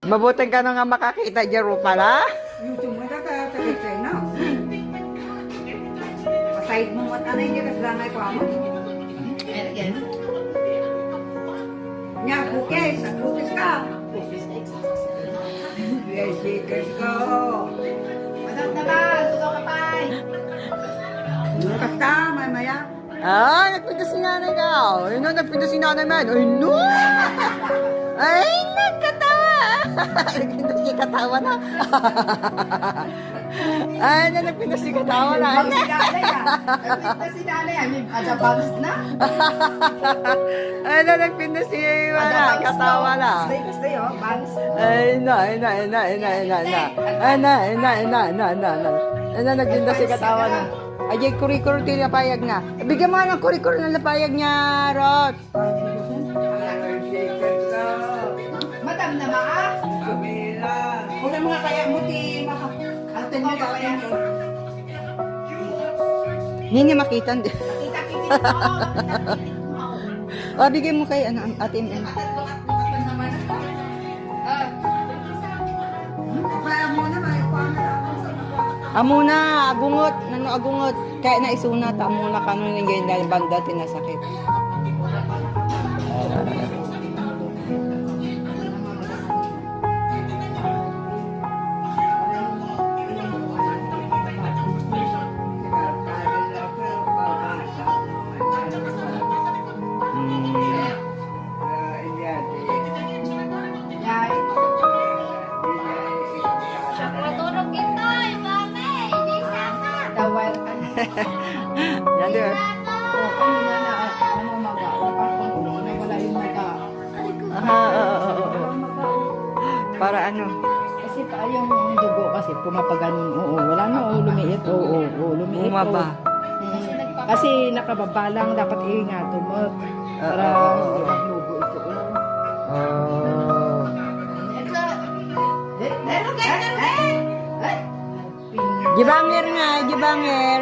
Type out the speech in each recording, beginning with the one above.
Mabuting ka na nga makakita dyan ro pala. YouTube mo na tagay na. Pasahid mo at anay niya kasi langay ko amo. Yes. Nya, kukis. Kukis ka. Yes, kukis ko. Madam na ba? Tugaw ka pa. Lukas ka, maya. Ah, nagpinta si nanay ka. Ay, no, nagpinta si nanay man. Ay, no! Ay, nagkatawa. Nagpinta si katawa na. Ay, na, nagpinta si katawa na. Bangs si nanay ah. Nagpinta si nanay ah. May ada bangs na. Ay, na, nagpinta si katawa na. Stay oh. Bangs. Ay, na. Ay, na, nagpinta si katawa na. Ay, kuri-kuri na payag na. Bigyan mo nga ng kuri-kuri na napayag niya, Rot. Kukis ko. Madam na ba ah? Kamila. Huwag na mga kaya mo ti maka. Atin mo ka kaya. Hindi niya makita. Kita-kita ko. O, bigyan mo kay Ate M. Kaya mo na, may pamela. Amuna, agungot. Nano agungot. Kaya na isuna, amuna ka nung nangyay na banda, tinasakit. Yay. Matulog kita, yung mami. Hindi sana. Dawal ka na. Yan, di ba? Oo, kanina na ano umaga. Wala yung maga. Aha, oo. Para ano? Kasi pa yung dugo kasi pumapaganon. Oo, wala na. Oo, lumiit. Oo, lumiit. Bumaba. Kasi nakababa lang. Dapat iingato mo. Para Oo. maglugo ito. Oh. Jibanger nga, jibanger.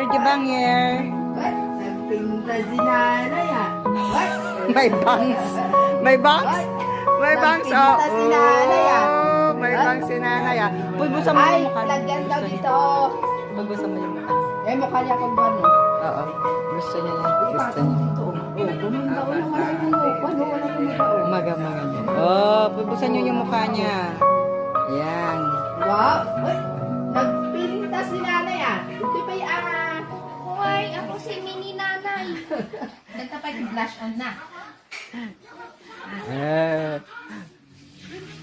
Nagpinta si nanay ah. May bangs. May bangs? May bangs, oo. Nagpinta si nanay ah. May bangs si nanay, ah. Pulbusan mo Ay, yung mukha. lagyan daw dito. Pulbusan mo yung mukha. Eh, mukha niya kung gano'n. Oo. Gusto niya yan. Gusto niya. Oo, gumanda ko lang wala yung mukha. Wala yung mukha. Umaga niya. Oh, pulbusan niyo yung mukha niya. Yan. Wow! Uy, nagpinta si nanay ah. Ito pa yung Hoy, ako si mini nanay. Nagtapay yung blush on na.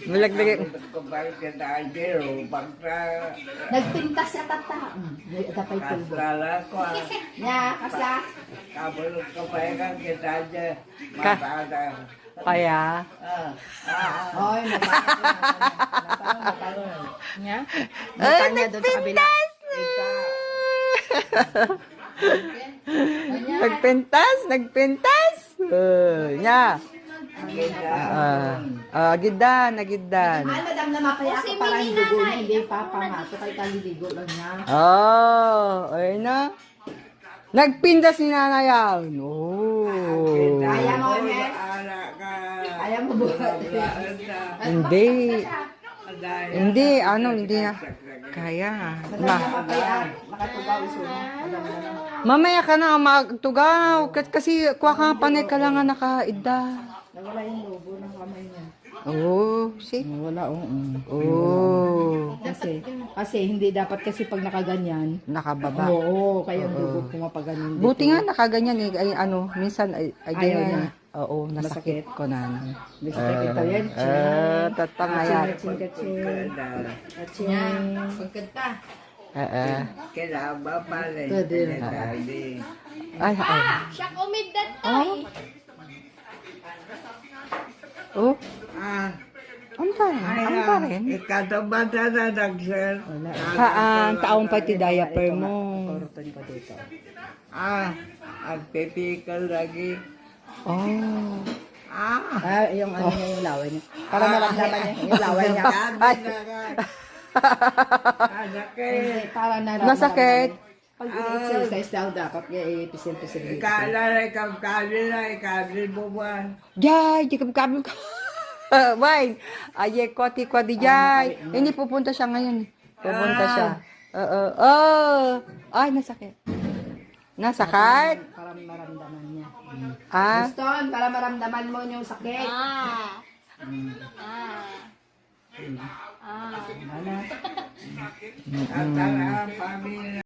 Malaglag. Kumbay ka na jero. Pagka nagpinta sa tata. Ito pa yung pulbo. kasala ko. Nya, kasla. Kabulog ka pa yung kita dyan. Matada. Kaya. Oy, matalo. Nya? Ay, Mukha doon sa kabila. Nagpintas. Nya. Agidan. Ay, madam na mapaya ako para yung dugo niya. Hindi papamato kay kaliligo lang niya. Oh, ay na. Nagpindas ni nanay yan. Oh. Kaya mo, Omer? Anak ka. Ayaw mo buhat. Hindi. Hindi, hindi na. Kaya. Makatugaw iso. Mamaya ka na magtugaw. Kasi kuha ka panay ka lang nga nakaida. Nawala yung lobo ng kamay niya. Oh, see? Wala, Oh. Kasi hindi dapat kasi pag nakaganyan. Nakababa. Oo, kaya yung dugo pumapaganyan. Buti nga nakaganyan eh. Ay, minsan ay Ayaw ganyan. niya. Oo, nasakit ko na. Gusto kita yan. Tatangayat. Kaching. Pagkanta. Kilaba pala. Pwede. Ay, ay. Siya kumiddat tayo. Oh, Ah, ano pa rin? Ano pa rin? ikatabata na nagsel. Haan, taong pati diaper mo. Agpipikal lagi. Oh. Yung ano niya, yung laway niya. Para maramdaman niya, yung laway niya. Ay. Anak eh. Para naramdaman. Nasakit. Pag exercise daw dapat i-pisil-pisil. Ikala na ikaw kabil mo ba? Yay, di ka kabel ka. Wine. Aye, koti ko di jay. Hindi pupunta siya ngayon. Pupunta siya. Ay, nasakit. Nasakit? Para maramdaman niya. Ah? Gaston, para maramdaman mo yung sakit. At ang pamilya